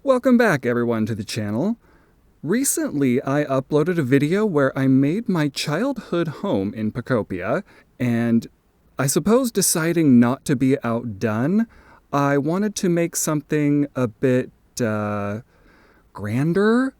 Welcome back everyone to the channel. Recently I uploaded a video where I made my childhood home in Pokopia, and I suppose deciding not to be outdone, I wanted to make something a bit grander,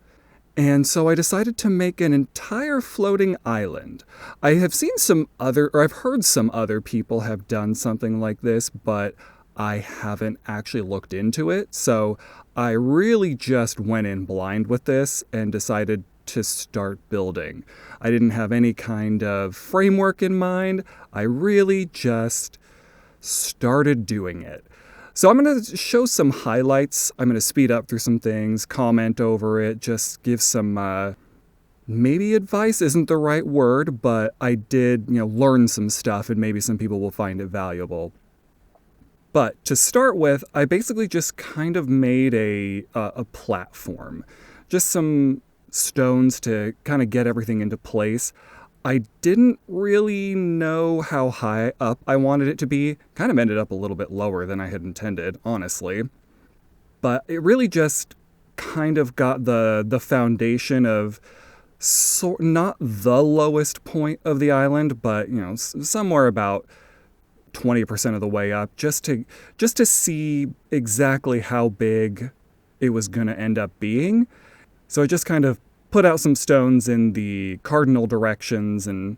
and so I decided to make an entire floating island. I have seen I've heard some other people have done something like this, but I haven't actually looked into it, so I really just went in blind with this and decided to start building. I didn't have any kind of framework in mind. I really just started doing it. So I'm going to show some highlights. I'm going to speed up through some things, comment over it, just give some, maybe advice isn't the right word, but I did, learn some stuff and maybe some people will find it valuable. But to start with, I basically just kind of made a platform. Just some stones to kind of get everything into place. I didn't really know how high up I wanted it to be. Kind of ended up a little bit lower than I had intended, honestly. But it really just kind of got the foundation of not the lowest point of the island, but somewhere about 20% of the way up, just to see exactly how big it was going to end up being. So I just kind of put out some stones in the cardinal directions and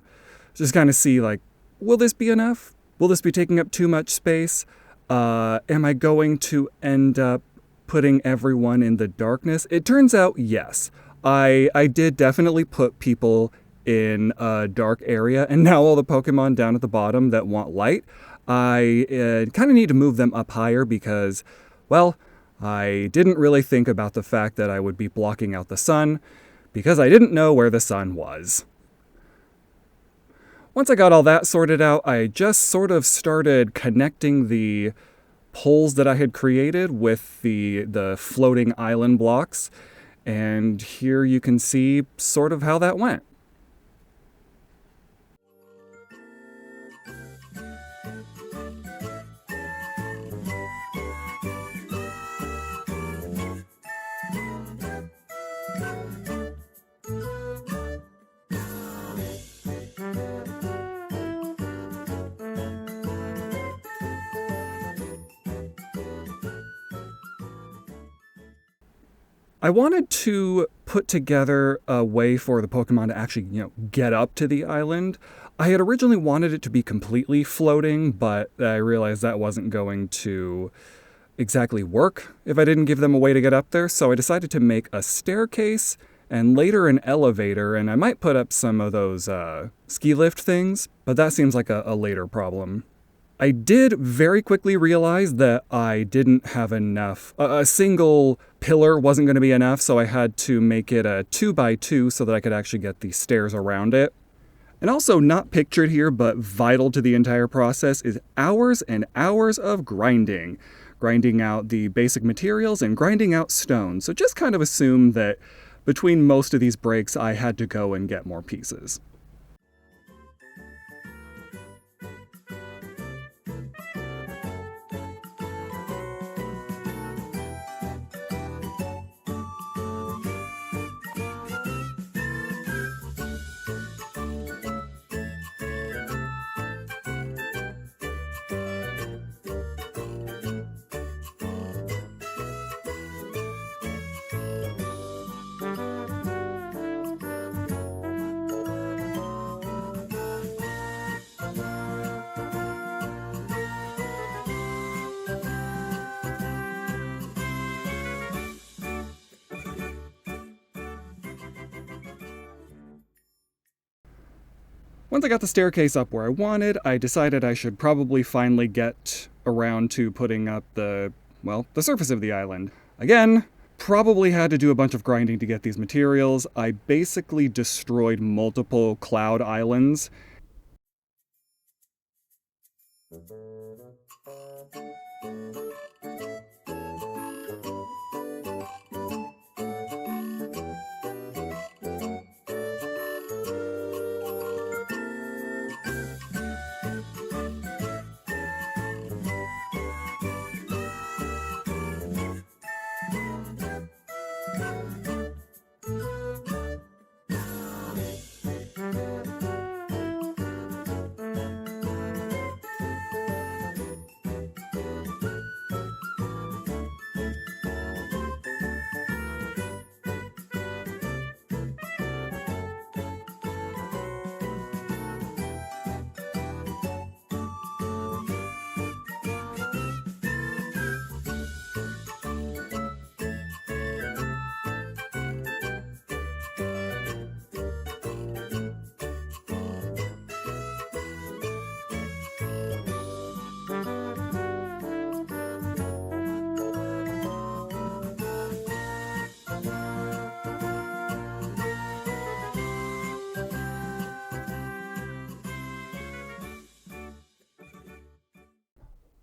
just kind of see, like, will this be enough? Will this be taking up too much space? Am I going to end up putting everyone in the darkness? It turns out, yes. I did definitely put people in a dark area, and now all the Pokemon down at the bottom that want light, I kind of need to move them up higher because, well, I didn't really think about the fact that I would be blocking out the sun, because I didn't know where the sun was. Once I got all that sorted out, I just sort of started connecting the poles that I had created with the floating island blocks, and here you can see sort of how that went. I wanted to put together a way for the Pokemon to actually, get up to the island. I had originally wanted it to be completely floating, but I realized that wasn't going to exactly work if I didn't give them a way to get up there, so I decided to make a staircase and later an elevator, and I might put up some of those ski lift things, but that seems like a later problem. I did very quickly realize that I didn't have enough. A single pillar wasn't going to be enough, so I had to make it a 2x2 so that I could actually get the stairs around it. And also, not pictured here, but vital to the entire process, is hours and hours of grinding. Grinding out the basic materials and grinding out stone. So just kind of assume that between most of these breaks, I had to go and get more pieces. Once I got the staircase up where I wanted, I decided I should probably finally get around to putting up the surface of the island. Again, probably had to do a bunch of grinding to get these materials. I basically destroyed multiple cloud islands.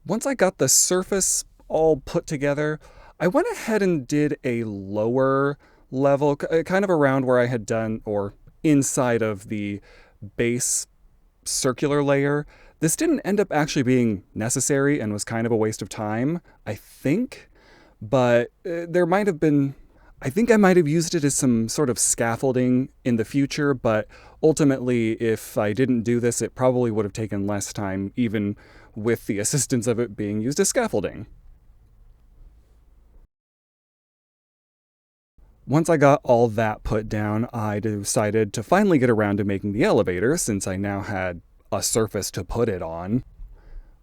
Once I got the surface all put together, I went ahead and did a lower level, kind of around where I had done, or inside of the base circular layer. This didn't end up actually being necessary and was kind of a waste of time, I think. But there might have been, I think I might have used it as some sort of scaffolding in the future, but ultimately, if I didn't do this, it probably would have taken less time, even with the assistance of it being used as scaffolding. Once I got all that put down, I decided to finally get around to making the elevator, since I now had a surface to put it on.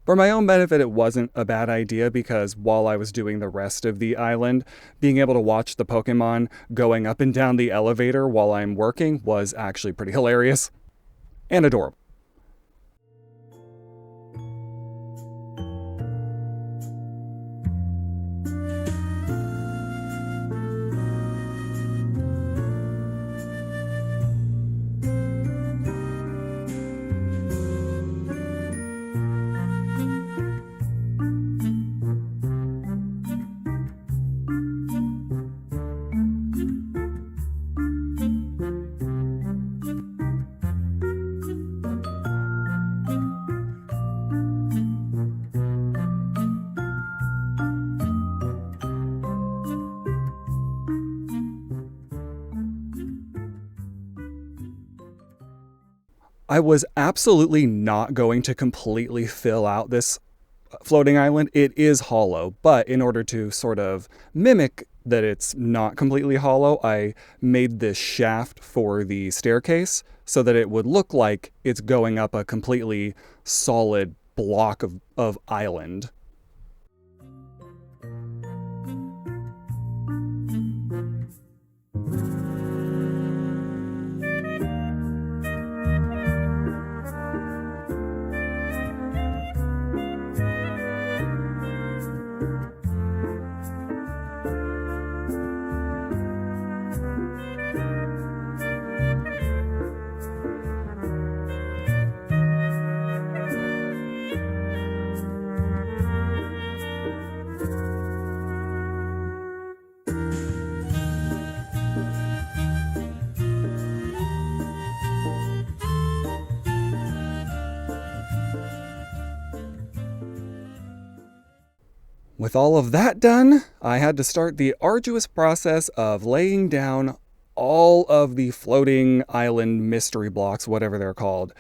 For my own benefit, it wasn't a bad idea because while I was doing the rest of the island, being able to watch the Pokemon going up and down the elevator while I'm working was actually pretty hilarious and adorable. I was absolutely not going to completely fill out this floating island. It is hollow, but in order to sort of mimic that it's not completely hollow, I made this shaft for the staircase so that it would look like it's going up a completely solid block of island. With all of that done, I had to start the arduous process of laying down all of the floating island mystery blocks, whatever they're called.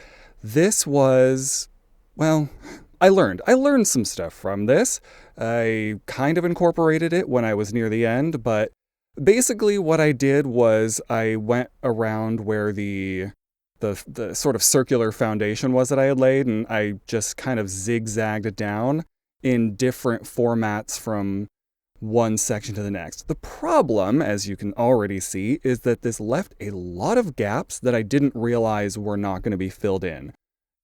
This was, well, I learned. I learned some stuff from this. I kind of incorporated it when I was near the end, but basically what I did was I went around where the sort of circular foundation was that I had laid, and I just kind of zigzagged down in different formats from one section to the next. The problem, as you can already see, is that this left a lot of gaps that I didn't realize were not going to be filled in.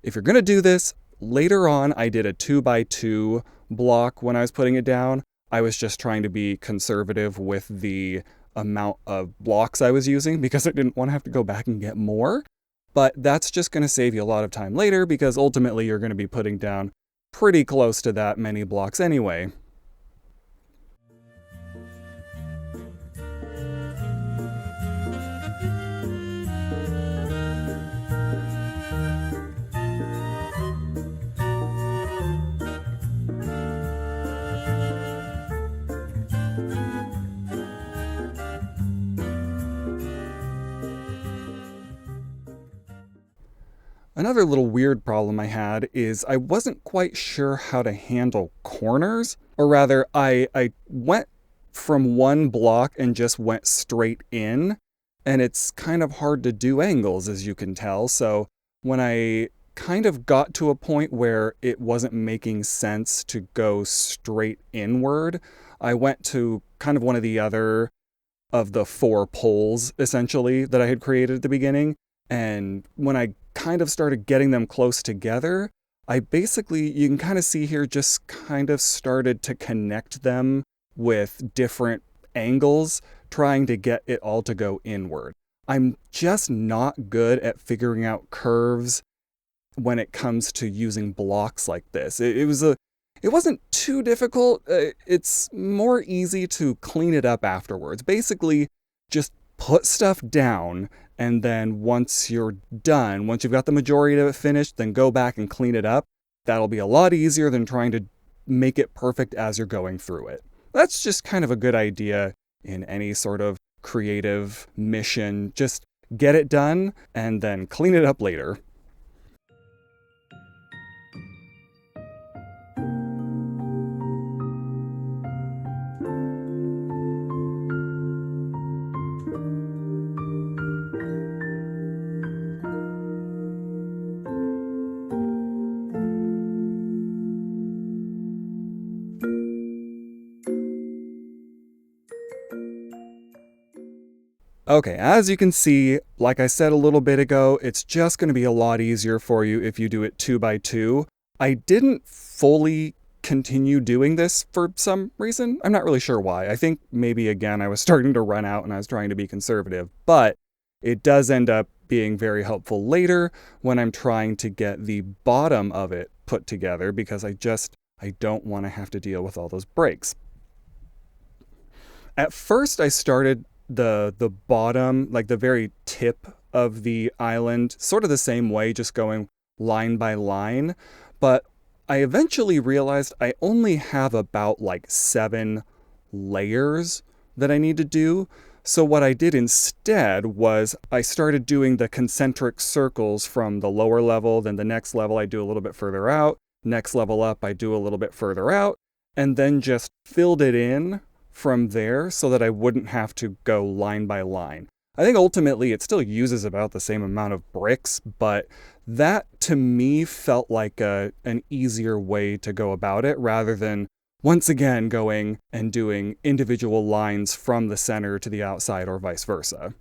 If you're going to do this, later on I did a 2x2 block when I was putting it down. I was just trying to be conservative with the amount of blocks I was using because I didn't want to have to go back and get more. But that's just going to save you a lot of time later because ultimately you're going to be putting down pretty close to that many blocks anyway. Another little weird problem I had is I wasn't quite sure how to handle corners, or rather, I went from one block and just went straight in, and it's kind of hard to do angles, as you can tell. So when I kind of got to a point where it wasn't making sense to go straight inward, I went to kind of one of the other of the four poles, essentially, that I had created at the beginning. And when I kind of started getting them close together, I basically, you can kind of see here, just kind of started to connect them with different angles, trying to get it all to go inward. I'm just not good at figuring out curves when it comes to using blocks like this. It wasn't too difficult. It's more easy to clean it up afterwards. Basically, just put stuff down, and then once you're done, once you've got the majority of it finished, then go back and clean it up. That'll be a lot easier than trying to make it perfect as you're going through it. That's just kind of a good idea in any sort of creative mission. Just get it done and then clean it up later. Okay, as you can see, like I said a little bit ago, it's just going to be a lot easier for you if you do it 2 by 2. I didn't fully continue doing this for some reason. I'm not really sure why. I think maybe again I was starting to run out and I was trying to be conservative, but it does end up being very helpful later when I'm trying to get the bottom of it put together because I don't want to have to deal with all those breaks. At first I started the bottom, like the very tip of the island, sort of the same way, just going line by line. But I eventually realized I only have about like 7 layers that I need to do. So what I did instead was I started doing the concentric circles from the lower level, then the next level I do a little bit further out, next level up I do a little bit further out, and then just filled it in from there so that I wouldn't have to go line by line. I think ultimately it still uses about the same amount of bricks, but that to me felt like an easier way to go about it rather than once again going and doing individual lines from the center to the outside or vice versa.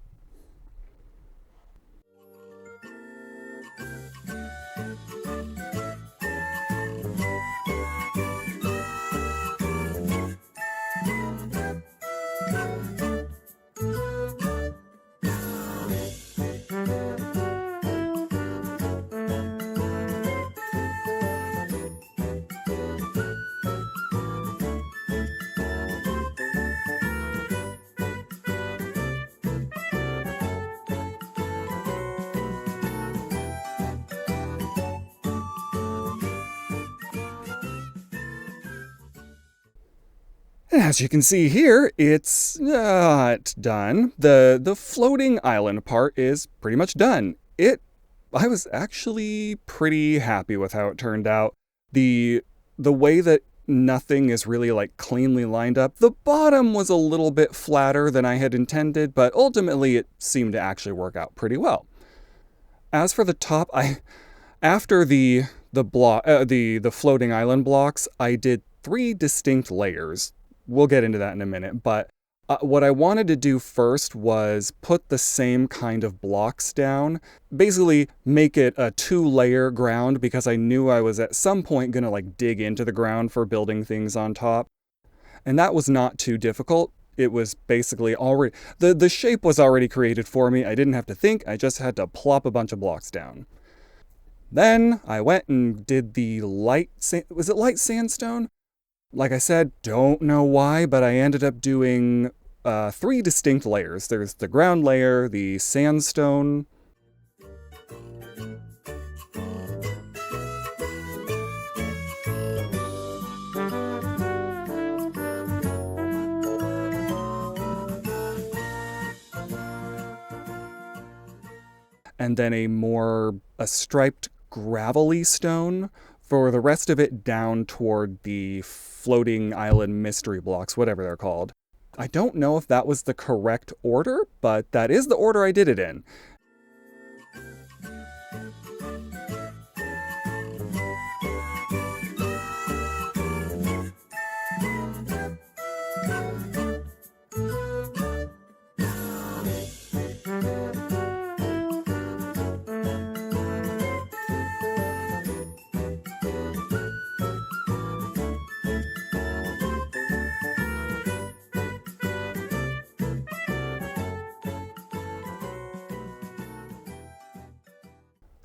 And as you can see here, it's not done. The floating island part is pretty much done. I was actually pretty happy with how it turned out. The way that nothing is really like cleanly lined up. The bottom was a little bit flatter than I had intended, but ultimately it seemed to actually work out pretty well. As for the top, after the floating island blocks, I did 3 distinct layers. We'll get into that in a minute, but what I wanted to do first was put the same kind of blocks down, basically make it a 2-layer ground because I knew I was at some point gonna like dig into the ground for building things on top. And that was not too difficult. It was basically already, the shape was already created for me. I didn't have to think, I just had to plop a bunch of blocks down. Then I went and did the light sandstone? Like I said, don't know why, but I ended up doing 3 distinct layers. There's the ground layer, the sandstone, and then a striped gravelly stone for the rest of it down toward the floating island mystery blocks, whatever they're called. I don't know if that was the correct order, but that is the order I did it in.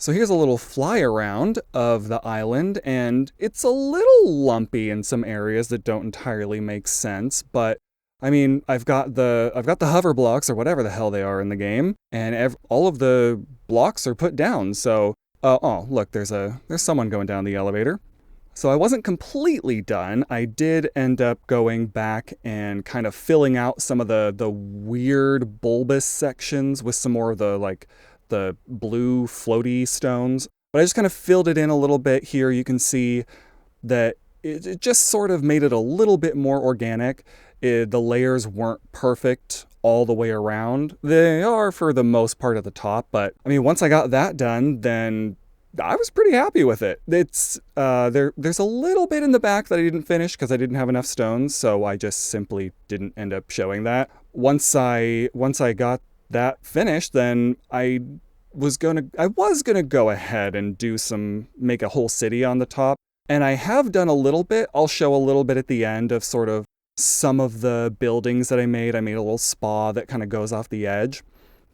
So here's a little fly around of the island, and it's a little lumpy in some areas that don't entirely make sense, but I mean, I've got the hover blocks or whatever the hell they are in the game, and all of the blocks are put down. So, oh, look, there's someone going down the elevator. So I wasn't completely done. I did end up going back and kind of filling out some of the weird bulbous sections with some more of the blue floaty stones. But I just kind of filled it in a little bit here. You can see that it just sort of made it a little bit more organic. The layers weren't perfect all the way around. They are for the most part at the top, but I mean, once I got that done, then I was pretty happy with it. It's there's a little bit in the back that I didn't finish because I didn't have enough stones, so I just simply didn't end up showing that. Once I got that finished, then I was gonna go ahead and make a whole city on the top. And I have done a little bit. I'll show a little bit at the end of sort of some of the buildings that I made. I made a little spa that kind of goes off the edge.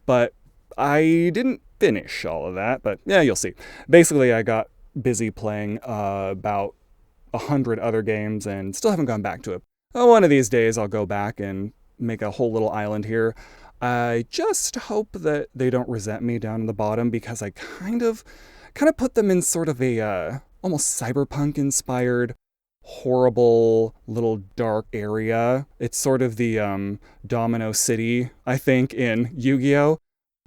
But I didn't finish all of that, but yeah, you'll see. Basically, I got busy playing about 100 other games and still haven't gone back to it. One of these days, I'll go back and make a whole little island here. I just hope that they don't resent me down in the bottom because I kind of put them in sort of a almost cyberpunk inspired horrible little dark area. It's sort of the Domino City, I think, in Yu-Gi-Oh!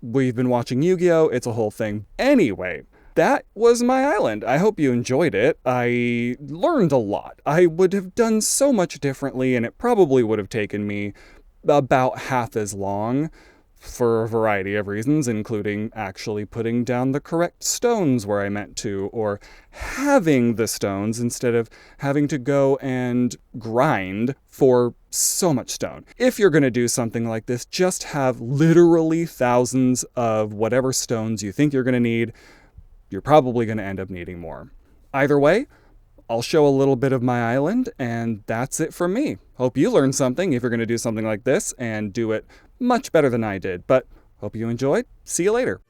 We've been watching Yu-Gi-Oh! It's a whole thing. Anyway, that was my island. I hope you enjoyed it. I learned a lot. I would have done so much differently, and it probably would have taken me about half as long for a variety of reasons, including actually putting down the correct stones where I meant to, or having the stones instead of having to go and grind for so much stone. If you're going to do something like this, just have literally thousands of whatever stones you think you're going to need. You're probably going to end up needing more. Either way, I'll show a little bit of my island, and that's it from me. Hope you learned something if you're going to do something like this and do it much better than I did. But hope you enjoyed. See you later.